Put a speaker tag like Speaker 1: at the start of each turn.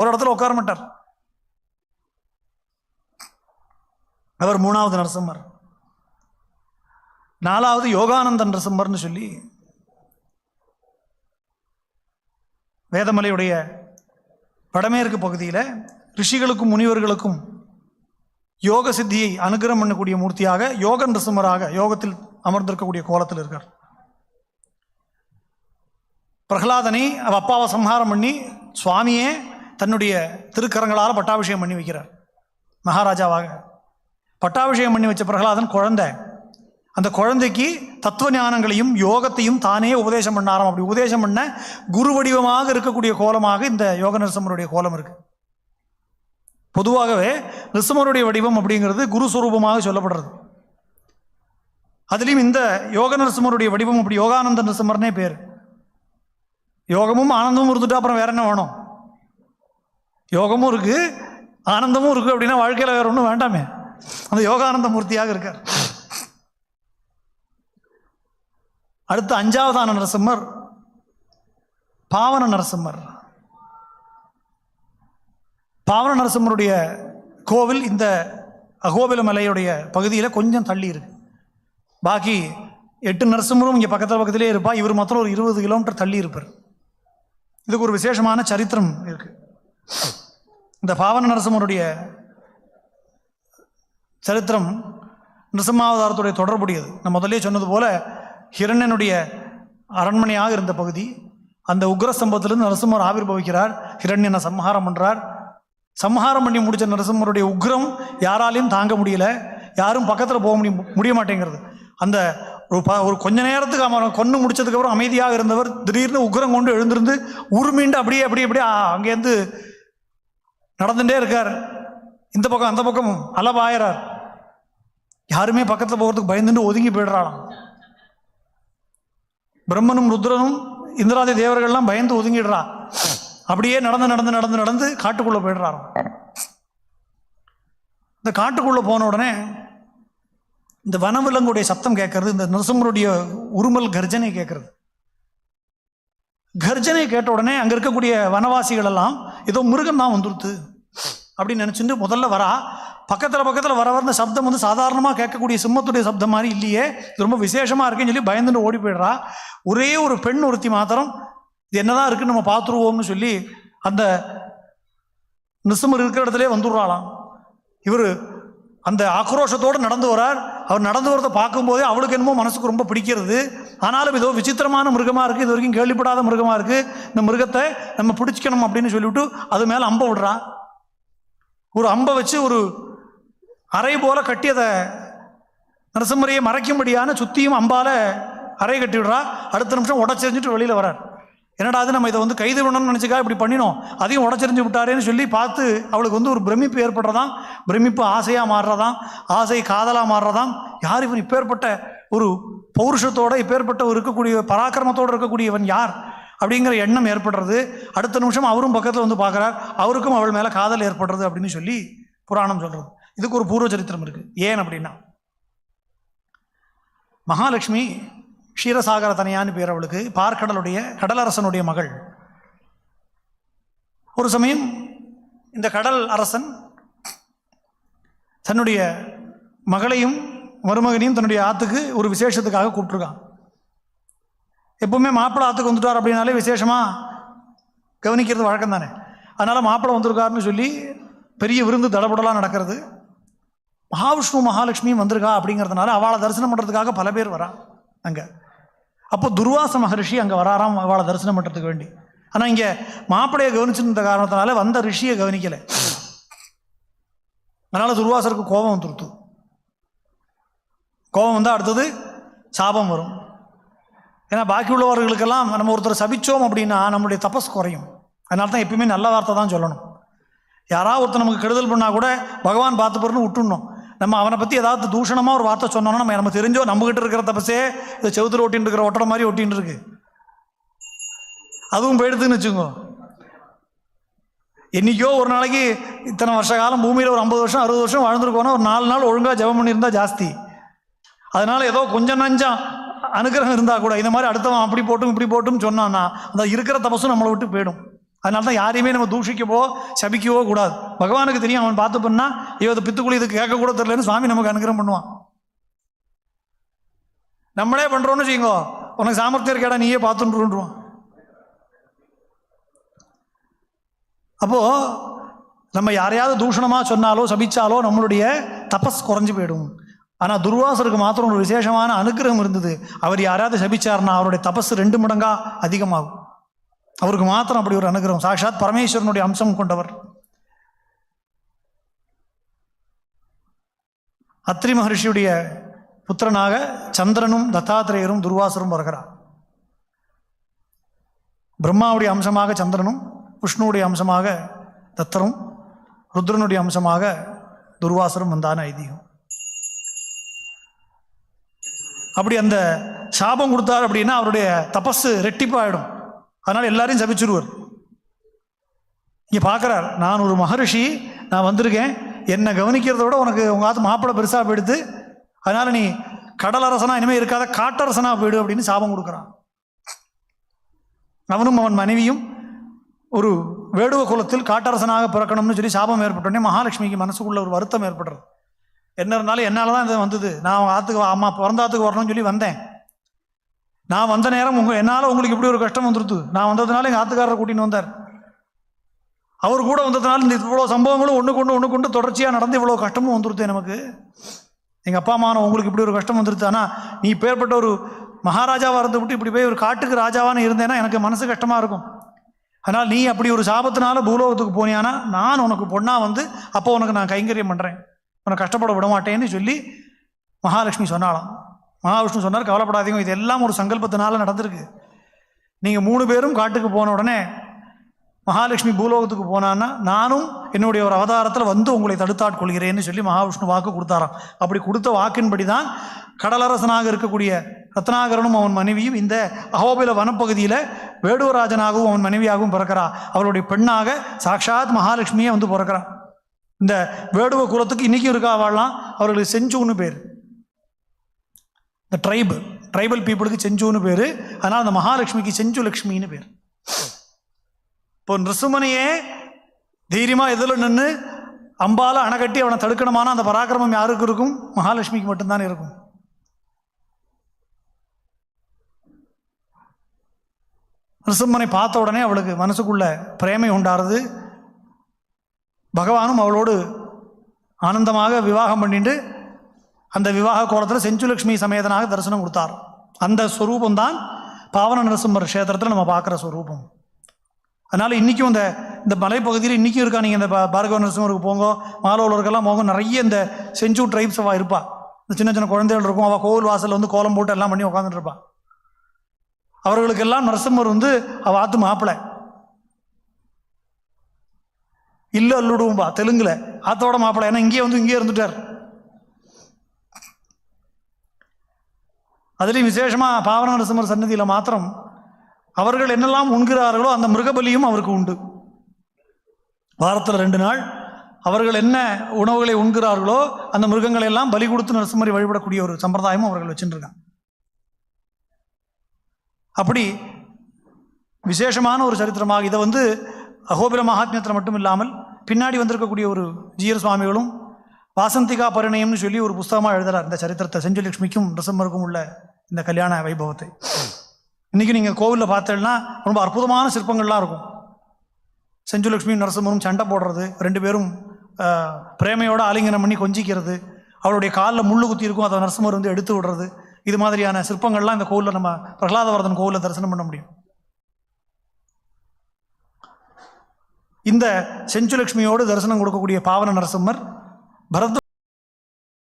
Speaker 1: ஒரு இடத்துல உட்கார மாட்டார். அவர் 3வது நரசிம்மர். 4வது யோகானந்த நரசிம்மர்னு சொல்லி வேதமலையுடைய வடமேற்கு பகுதியில் ரிஷிகளுக்கும் முனிவர்களுக்கும் யோக சித்தியை அனுகிரகம் பண்ணக்கூடிய மூர்த்தியாக யோக நரசிம்மராக யோகத்தில் அமர்ந்திருக்கக்கூடிய கோலத்தில் இருக்கார். பிரகலாதனை அவ அப்பாவை சம்ஹாரம் பண்ணி சுவாமியே தன்னுடைய திருக்கரங்களால் பட்டாபிஷேகம் பண்ணி வைக்கிறார். மகாராஜாவாக பட்டாபிஷேகம் பண்ணி வச்ச பிரகலாதன் குழந்தை. அந்த குழந்தைக்கு தத்துவ ஞானங்களையும் யோகத்தையும் தானே உபதேசம் பண்ணாராம். அப்படி உபதேசம் பண்ண குரு வடிவமாக இருக்கக்கூடிய கோலமாக இந்த யோக நரசிம்மருடைய கோலம் இருக்கு. பொதுவாகவே நரசிம்மருடைய வடிவம் அப்படிங்கிறது குரு சுரூபமாக சொல்லப்படுறது. அதுலேயும் இந்த யோக நரசிம்மருடைய வடிவம் அப்படி யோகானந்த நரசிம்மர்னே பேர். யோகமும் ஆனந்தமும் இருந்துட்டா அப்புறம் வேற என்ன வேணும்? யோகமும் இருக்கு, ஆனந்தமும் இருக்கு அப்படின்னா வாழ்க்கையில் வேற ஒன்றும் வேண்டாமே. அந்த யோகானந்த மூர்த்தியாக இருக்கார். அடுத்து 5வதான நரசிம்மர் பாவன நரசிம்மர். பாவன நரசிம்மருடைய கோவில் இந்த அகோபில மலையுடைய பகுதியில் கொஞ்சம் தள்ளி இருக்கு. பாக்கி 8 நரசிம்மரும் இங்கே பக்கத்திலே இருப்பா. இவர் மாத்திரம் ஒரு 20 கிலோமீட்டர் தள்ளி இருப்பார். இதுக்கு ஒரு விசேஷமான சரித்திரம் இருக்கு. இந்த பாவன நரசிம்மருடைய சரித்திரம் நரசிம்மாவதாரத்துடைய தொடர்புடையது. நான் முதலே சொன்னது போல ஹிரண்யனுடைய அரண்மனையாக இருந்த பகுதி. அந்த உக்ர ஸ்தம்பத்திலிருந்து நரசிம்மர் ஆவிர்பவிக்கிறார். ஹிரண்யனை சம்ஹாரம் பண்ணுறார். சம்ஹாரம் பண்ணி முடித்த நரசிம்மருடைய உக்ரம் யாராலையும் தாங்க முடியல. யாரும் பக்கத்தில் போக முடிய மாட்டேங்கிறது. அந்த ஒரு கொஞ்ச நேரத்துக்கு அவன் கொன்று முடிச்சதுக்கப்புறம் அமைதியாக இருந்தவர் திடீர்னு உக்ரம் கொண்டு எழுந்திருந்து உருமீண்டு அப்படியே அங்கேருந்து நடந்துட்டே இருக்கார். இந்த பக்கம் அந்த பக்கம் அலபாயிறார். யாருமே பக்கத்தில் போகிறதுக்கு பயந்துட்டு ஒதுங்கி போயிடுறாளாம். பிரம்மனும் ருத்ரனும் இந்திராதி தேவர்கள்லாம் பயந்து ஒதுங்கிடுறா. அப்படியே நடந்து காட்டுக்குள்ளே போயிடுறாராம். இந்த காட்டுக்குள்ளே போன உடனே இந்த வனவிலங்குடைய சத்தம் கேட்கறது, இந்த நரசிம்மருடைய உருமல் கர்ஜனை கேட்கறது. கர்ஜனை கேட்ட உடனே அங்கே இருக்கக்கூடிய வனவாசிகள் எல்லாம் ஏதோ மிருகம் தான் வந்துடுத்து அப்படின்னு நினச்சிட்டு முதல்ல வரா. பக்கத்தில் வர சப்தம் வந்து சாதாரணமாக கேட்கக்கூடிய சிம்மத்துடைய சப்தம் மாதிரி இல்லையே, இது ரொம்ப விசேஷமாக இருக்குன்னு சொல்லி பயந்துட்டு ஓடி போயிடுறா. ஒரே ஒரு பெண் ஒருத்தி மாத்திரம் இது என்னதான் இருக்குன்னு நம்ம பார்த்துருவோம்னு சொல்லி அந்த நரசிம்மர் இருக்கிற இடத்துல வந்துடுறாளாம். இவர் அந்த ஆக்ரோஷத்தோடு நடந்து வரார். அவர் நடந்து வரதை பார்க்கும்போதே அவளுக்கு என்னமோ மனசுக்கு ரொம்ப பிடிக்கிறது. ஆனாலும் இதோ விசித்திரமான மிருகமாக இருக்குது, இது வரைக்கும் கேள்விப்படாத மிருகமாக இருக்குது, இந்த மிருகத்தை நம்ம பிடிச்சிக்கணும் அப்படின்னு சொல்லிவிட்டு அது மேலே அம்பை விடுறா. ஒரு அம்பை வச்சு ஒரு அறை போல கட்டி அதை நரசிம்மரையை மறைக்கும்படியான சுற்றியும் அம்பால் அறை கட்டி விடுறா. அடுத்த நிமிஷம் உடச்செறிஞ்சிட்டு வெளியில் வரார். என்னடா அது நம்ம இதை வந்து கைது பண்ணணும்னு நினச்சிக்கா இப்படி பண்ணினோம், அதையும் உடச்செறிஞ்சு விட்டாரேன்னு சொல்லி பார்த்து அவளுக்கு வந்து ஒரு பிரமிப்பு ஏற்படுறதாம். பிரமிப்பு ஆசையாக மாறுறதாம், ஆசை காதலாக மாறுறதாம். யார் இவன் இப்பேற்பட்ட ஒரு பௌருஷத்தோடு இப்பேற்பட்ட ஒரு இருக்கக்கூடிய பராக்கிரமத்தோடு இருக்கக்கூடியவன் யார் அப்படிங்கிற எண்ணம் ஏற்படுறது. அடுத்த நிமிஷம் அவரும் பக்கத்தில் வந்து பார்க்குறார். அவருக்கும் அவள் மேலே காதல் ஏற்படுறது அப்படின்னு சொல்லி புராணம் சொல்கிறது. இதுக்கு ஒரு பூர்வ சரித்திரம் இருக்குது. ஏன் அப்படின்னா மகாலட்சுமி க்ஷீரசாகர தனியான்னு பேர் அவளுக்கு, பார்க்கடலுடைய கடலரசனுடைய மகள். ஒரு சமயம் இந்த கடல் அரசன் தன்னுடைய மகளையும் மருமகனையும் தன்னுடைய ஆற்றுக்கு ஒரு விசேஷத்துக்காக கூப்பிட்டுருக்கான். எப்பவுமே மாப்பிள்ளை ஆற்றுக்கு வந்துட்டார் அப்படின்னாலே விசேஷமாக கவனிக்கிறது வழக்கம் தானே. அதனால் மாப்பிள்ளை வந்திருக்காருன்னு சொல்லி பெரிய விருந்து தடபடலாம் நடக்கிறது. மகாவிஷ்ணு மகாலட்சுமியும் வந்திருக்கா அப்படிங்கிறதுனால அவளை தரிசனம் பண்ணுறதுக்காக பல பேர் வரா அங்கே. அப்போ துர்வாச மகரிஷி அங்கே வராராம் அவளை தரிசனம் பண்ணுறதுக்கு வேண்டி. ஆனால் இங்கே மாப்பிள்ளையை கவனிச்சிருந்த காரணத்தினால வந்த ரிஷியை கவனிக்கலை. அதனால் துர்வாசருக்கு கோபம் வந்துருத்து. கோபம் வந்தால் அடுத்தது சாபம் வரும். ஏன்னா பாக்கி உள்ளவர்களுக்கெல்லாம் நம்ம ஒருத்தர் சபிச்சோம் அப்படின்னா நம்மளுடைய தபஸ் குறையும். அதனால தான் எப்பயுமே நல்ல வார்த்தை தான் சொல்லணும். யாராவது ஒருத்தர் நமக்கு கெடுதல் பண்ணால் கூட பகவான் பார்த்து போறன்னு விட்டுடணும். நம்ம அவனை பற்றி ஏதாவது தூஷணமாக ஒரு வார்த்தை சொன்னோன்னா நம்ம தெரிஞ்சோ நம்மகிட்ட இருக்கிற தபசே இந்த செவுத்துல ஒட்டின்னு இருக்கிற ஒட்டடை மாதிரி ஒட்டின்னு இருக்கு, அதுவும் போயிடுதுன்னு வச்சுக்கோ. என்றைக்கோ ஒரு நாளைக்கு இத்தனை வருஷ காலம் பூமியில் ஒரு 50 வருஷம் 60 வருஷம் வாழ்ந்துருக்கோன்னா ஒரு 4 நாள் ஒழுங்காக ஜெபம் பண்ணியிருந்தால் ஜாஸ்தி. அதனால் ஏதோ கொஞ்சம் நஞ்சம் அனுகிரகம் இருந்தால் கூட இந்த மாதிரி அடுத்தவன் அப்படி போட்டும் இப்படி போட்டும் சொன்னான்னா அந்த இருக்கிற தபசும் நம்மளை விட்டு போயிடும். அதனால தான் யாரையுமே நம்ம தூஷிக்கவோ சபிக்கவோ கூடாது. பகவானுக்கு தெரியும், அவன் பார்த்து பண்ணா இவதை பித்துக்குழி இதுக்கு கேட்க கூட தெரியலன்னு சுவாமி நமக்கு அனுகிரகம் பண்ணுவான். நம்மளே பண்றோம்னு வச்சுக்கோ, உனக்கு சாமர்த்தியம் இருக்கேடா நீயே பார்த்துருவான். அப்போ நம்ம யாரையாவது தூஷணமாக சொன்னாலோ சபிச்சாலோ நம்மளுடைய தபஸ் குறைஞ்சு போயிடும். ஆனால் துர்வாசருக்கு மாத்திரம் ஒரு விசேஷமான அனுகிரகம் இருந்தது. அவர் யாராவது சபிச்சார்னா அவருடைய தபஸ் 2 மடங்கா அதிகமாகும். அவருக்கு மாத்திரம் அப்படி ஒரு அனுகிரகம். சாட்சாத் பரமேஸ்வரனுடைய அம்சம் கொண்டவர். அத்ரி மகர்ஷியுடைய புத்திரனாக சந்திரனும் தத்தாத்திரேயரும் துர்வாசரும் வருகிறார். பிரம்மாவுடைய அம்சமாக சந்திரனும், விஷ்ணுவுடைய அம்சமாக தத்தரும், ருத்ரனுடைய அம்சமாக துர்வாசரும் வந்தான ஐதீகம். அப்படி அந்த சாபம் கொடுத்தார் அப்படின்னா அவருடைய தபஸ் ரெட்டிப்பாயிடும். அதனால எல்லாரையும் சபிச்சிருவார். இங்கே பார்க்குறார், நான் ஒரு மகரிஷி, நான் வந்திருக்கேன், என்னை கவனிக்கிறத விட உனக்கு உங்கள் ஆத்து மாப்பிள்ளை பெருசாக போயிடுது, அதனால் நீ கடலரசனா இனிமேல் இருக்காத காட்டரசனா போயிடு அப்படின்னு சாபம் கொடுக்குறான். அவனும் அவன் மனைவியும் ஒரு வேடுவ குலத்தில் காட்டரசனாக பிறக்கணும்னு சொல்லி சாபம் ஏற்பட்டோடனே மகாலட்சுமிக்கு மனசுக்குள்ள ஒரு வருத்தம் ஏற்படுறது. என்ன இருந்தாலும் என்னால் தான் இது வந்தது, நான் ஆற்றுக்கு அம்மா பிறந்தாத்துக்கு வரணும்னு சொல்லி வந்தேன், நான் வந்த நேரம் என்னால் உங்களுக்கு இப்படி ஒரு கஷ்டம் வந்துடுது, நான் வந்ததுனால எங்கள் ஆத்துக்காரரை கூட்டின்னு வந்தார், அவர் கூட வந்ததுனால இந்த இவ்வளோ சம்பவங்களும் ஒன்று கொண்டு தொடர்ச்சியாக நடந்து இவ்வளோ கஷ்டமும் வந்துடுது நமக்கு. எங்கள் அப்பா அம்மா உங்களுக்கு இப்படி ஒரு கஷ்டம் வந்துடுது, ஆனால் நீ பேர்பட்ட ஒரு மகாராஜாவாக இருந்து விட்டு இப்படி போய் ஒரு காட்டுக்கு ராஜாவான்னு இருந்தேன்னா எனக்கு மனசு கஷ்டமாக இருக்கும். அதனால் நீ அப்படி ஒரு சாபத்தினால பூலோகத்துக்கு போனியானா நான் உனக்கு பொண்ணாக வந்து அப்போ உனக்கு நான் கைங்கரியம் பண்ணுறேன், உனக்கு கஷ்டப்பட விட மாட்டேன்னு சொல்லி மகாலட்சுமி சொன்னாலாம். மகாவிஷ்ணு சொன்னார், கவலைப்படாதீங்க, இதெல்லாம் ஒரு சங்கல்பத்தினால நடந்திருக்கு. நீங்கள் 3 பேரும் காட்டுக்கு போன உடனே மகாலட்சுமி பூலோகத்துக்கு போனான்னா நானும் என்னுடைய ஒரு அவதாரத்தில் வந்து உங்களை தடுத்தாட்கொள்கிறேன்னு சொல்லி மகாவிஷ்ணு வாக்கு கொடுத்தாராம். அப்படி கொடுத்த வாக்கின்படி தான் கடலரசனாக இருக்கக்கூடிய ரத்னாகரனும் அவன் மனைவியும் இந்த அகோபில வனப்பகுதியில் வேடுவராஜனாகவும் அவன் மனைவியாகவும் பிறக்கிறா. அவளுடைய பெண்ணாக சாட்சாத் மகாலட்சுமியே வந்து பிறக்கிறான். இந்த வேடுவ குலத்துக்கு இன்றைக்கும் இருக்கா வாழலாம், அவர்களுக்கு செஞ்சுன்னு பேர். இந்த ட்ரைபல் பீப்புளுக்கு செஞ்சுன்னு பேர். அதனால் அந்த மகாலட்சுமிக்கு செஞ்சு லக்ஷ்மின்னு பேர். இப்போ நிருசுமனையே தைரியமாக எதில் நின்று அம்பால அணைக்கட்டி அவனை தடுக்கணுமான அந்த பராக்கிரமம் யாருக்கு இருக்கும்? மகாலட்சுமிக்கு மட்டும்தான் இருக்கும். நிருசிம்மனை பார்த்த உடனே அவளுக்கு மனசுக்குள்ள பிரேமை உண்டாருது. பகவானும் அவளோடு ஆனந்தமாக விவாகம் பண்ணிட்டு அந்த விவாக கோலத்தில் செஞ்சுலக்ஷ்மி சமேதனாக தரிசனம் கொடுத்தார். அந்த ஸ்வரூபந்தான் பாவன நரசிம்மர் க்ஷேத்திரத்தில் நம்ம பார்க்குற ஸ்வரூபம். அதனால் இன்றைக்கும் இந்த மலைப்பகுதியில் இன்றைக்கும் இருக்கா. நீங்கள் இந்த பார்கவ நரசிம்மருக்கு போங்க, மாலோலருக்கெல்லாம் போங்க, நிறைய இந்த செஞ்சு ட்ரைப்ஸ் அவள் இருப்பாள். இந்த சின்ன சின்ன குழந்தைகள் இருக்கும், அவள் கோவில் வாசலில் வந்து கோலம் போட்டு எல்லாம் பண்ணி உட்காந்துட்டு இருப்பாள். அவர்களுக்கெல்லாம் நரசிம்மர் வந்து அவள் ஆத்து மாப்பிள்ளை இல்லை அல்லுடும்பா தெலுங்குல ஆத்தோட மாப்பிள்ளை. ஏன்னா இங்கே இருந்துட்டார். அதுலேயும் விசேஷமாக பாவன நரசிம்மர் சன்னதியில் மாத்திரம் அவர்கள் என்னெல்லாம் உண்கிறார்களோ அந்த மிருகபலியும் அவருக்கு உண்டு. வாரத்தில் 2 நாள் அவர்கள் என்ன உணவுகளை உண்கிறார்களோ அந்த மிருகங்களை எல்லாம் பலி கொடுத்து நரசிம்மரை வழிபடக்கூடிய ஒரு சம்பிரதாயமும் அவர்கள் வச்சுருக்காங்க. அப்படி விசேஷமான ஒரு சரித்திரமாக இதை வந்து அகோபில மகாத்மியத்தில் மட்டும் இல்லாமல் பின்னாடி வந்திருக்கக்கூடிய ஒரு ஜீயர் சுவாமிகளும் வாசந்திகா பரிணயம்னு சொல்லி ஒரு புஸ்தகமாக எழுதுறார். இந்த சரித்திரத்தை செஞ்சுலக்ஷ்மிக்கும் நரசிம்மருக்கும் உள்ள இந்த கல்யாண வைபவத்தை இன்றைக்கி நீங்கள் கோவிலில் பார்த்தீங்கன்னா ரொம்ப அற்புதமான சிற்பங்கள்லாம் இருக்கும். செஞ்சுலக்ஷ்மியும் நரசிம்மரும் சண்டை போடுறது, 2 பேரும் பிரேமையோடு ஆலிங்கனம் பண்ணி கொஞ்சிக்கிறது, அவருடைய காலில் முள்ளு குத்தி இருக்கும், அதை நரசிம்மர் வந்து எடுத்து விடுறது, இது மாதிரியான சிற்பங்கள்லாம் இந்த கோவிலில் நம்ம பிரகலாதவர்தன் கோவிலில் தரிசனம் பண்ண முடியும். இந்த செஞ்சுலக்ஷ்மியோடு தரிசனம் கொடுக்கக்கூடிய பாவன நரசிம்மர் பரத்